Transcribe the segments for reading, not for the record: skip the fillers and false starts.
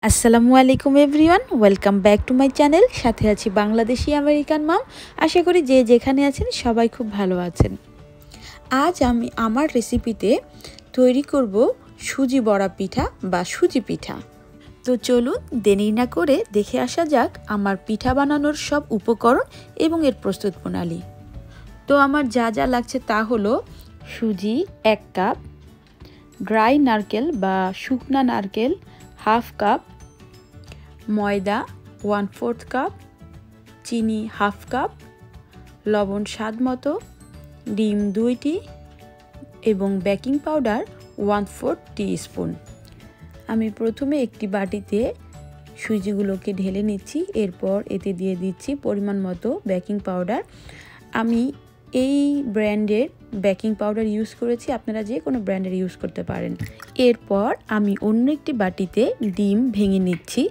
আসসালামু আলাইকুম everyone, welcome back to my channel. সাথে আছি বাংলাদেশি আমেরিকান মাম। আশা করি যে যেখানে আছেন সবাই খুব ভালো আছেন। আজ আমি আমার রেসিপিতে তৈরি করব সুজি বড়া পিঠা বা সুজি পিঠা। তো চলুন দেরি না করে দেখে আসা যাক আমার পিঠা বানানোর সব উপকরণ এবং এর প্রস্তুত প্রণালী। তো আমার যা যা লাগছে তা হলো সুজি 1 কাপ, ড্রাই নারকেল বা শুকনা নারকেল হাফ কাপ, ময়দা 1/4 কাপ, চিনি হাফ কাপ, লবণ স্বাদ মতো, ডিম 2টি এবং বেকিং পাউডার 1/4 টিস্পুন। আমি প্রথমে একটি বাটিতে সুজিগুলোকে ঢেলে নিচ্ছি, এরপর এতে দিয়ে দিচ্ছি পরিমাণ মতো বেকিং পাউডার। আমি এই ব্র্যান্ডের বেকিং পাউডার ইউজ করেছি, আপনারা যে কোনো ব্র্যান্ডের ইউজ করতে পারেন। এরপর আমি অন্য একটি বাটিতে ডিম ভেঙে নিচ্ছি।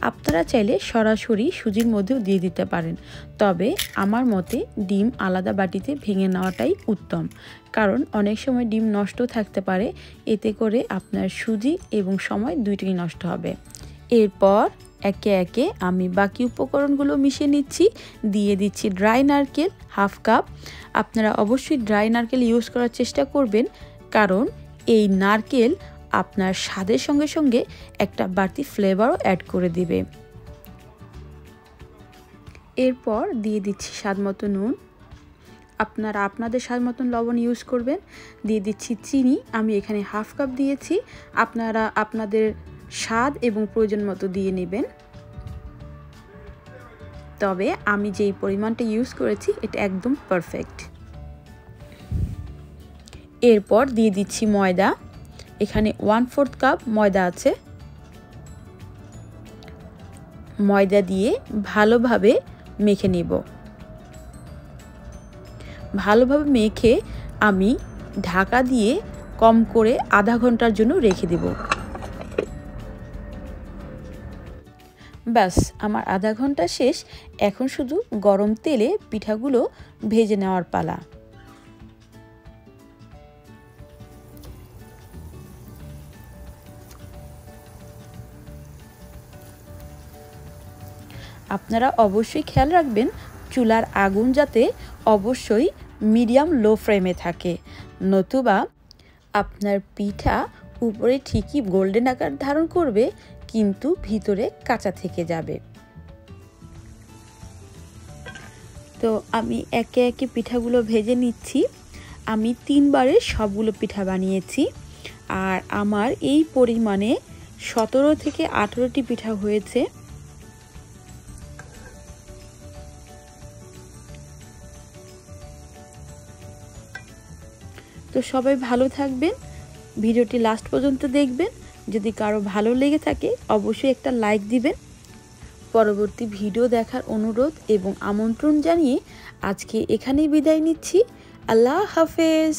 আপনারা চাইলে সরাসরি সুজির মধ্যেও দিয়ে দিতে পারেন, তবে আমার মতে ডিম আলাদা বাটিতে ভেঙে নেওয়াটাই উত্তম, কারণ অনেক সময় ডিম নষ্ট থাকতে পারে, এতে করে আপনার সুজি এবং সময় দুইটাই নষ্ট হবে। এরপর একে একে আমি বাকি উপকরণগুলো মিশিয়ে নিচ্ছি। দিয়ে দিচ্ছি ড্রাই নারকেল হাফ কাপ। আপনারা অবশ্যই ড্রাই নারকেল ইউজ করার চেষ্টা করবেন, কারণ এই নারকেল আপনার স্বাদের সঙ্গে সঙ্গে একটা বাড়তি ফ্লেভারও অ্যাড করে দিবে। এরপর দিয়ে দিচ্ছি স্বাদ মতো নুন, আপনারা আপনাদের স্বাদ মতন লবণ ইউজ করবেন। দিয়ে দিচ্ছি চিনি, আমি এখানে হাফ কাপ দিয়েছি, আপনারা আপনাদের স্বাদ এবং প্রয়োজন মতো দিয়ে নেবেন, তবে আমি যেই পরিমাণটা ইউজ করেছি এটা একদম পারফেক্ট। এরপর দিয়ে দিচ্ছি ময়দা, এখানে 1/4 কাপ ময়দা আছে। ময়দা দিয়ে ভালোভাবে মেখে নেব। ভালোভাবে মেখে আমি ঢাকা দিয়ে কম করে আধা ঘন্টার জন্য রেখে দেব। ব্যাস, আমার আধা ঘন্টা শেষ। এখন শুধু গরম তেলে পিঠাগুলো ভেজে নেওয়ার পালা। আপনারা অবশ্যই খেয়াল রাখবেন চুলার আগুন যাতে অবশ্যই মিডিয়াম লো ফ্লেমে থাকে, নতুবা আপনার পিঠা উপরে ঠিকই গোল্ডেন আকার ধারণ করবে, কিন্তু ভিতরে কাঁচা থেকে যাবে। তো আমি একে একে পিঠাগুলো ভেজে নিচ্ছি। আমি 3 বারে সবগুলো পিঠা বানিয়েছি, আর আমার এই পরিমাণে 17 থেকে 18টি পিঠা হয়েছে। তো সবাই ভালো থাকবেন, ভিডিওটি লাস্ট পর্যন্ত দেখবেন। যদি কারো ভালো লেগে থাকে অবশ্যই একটা লাইক দিবেন। পরবর্তী ভিডিও দেখার অনুরোধ এবং আমন্ত্রণ জানিয়ে আজকে এখানেই বিদায় নিচ্ছি। আল্লাহ হাফেজ।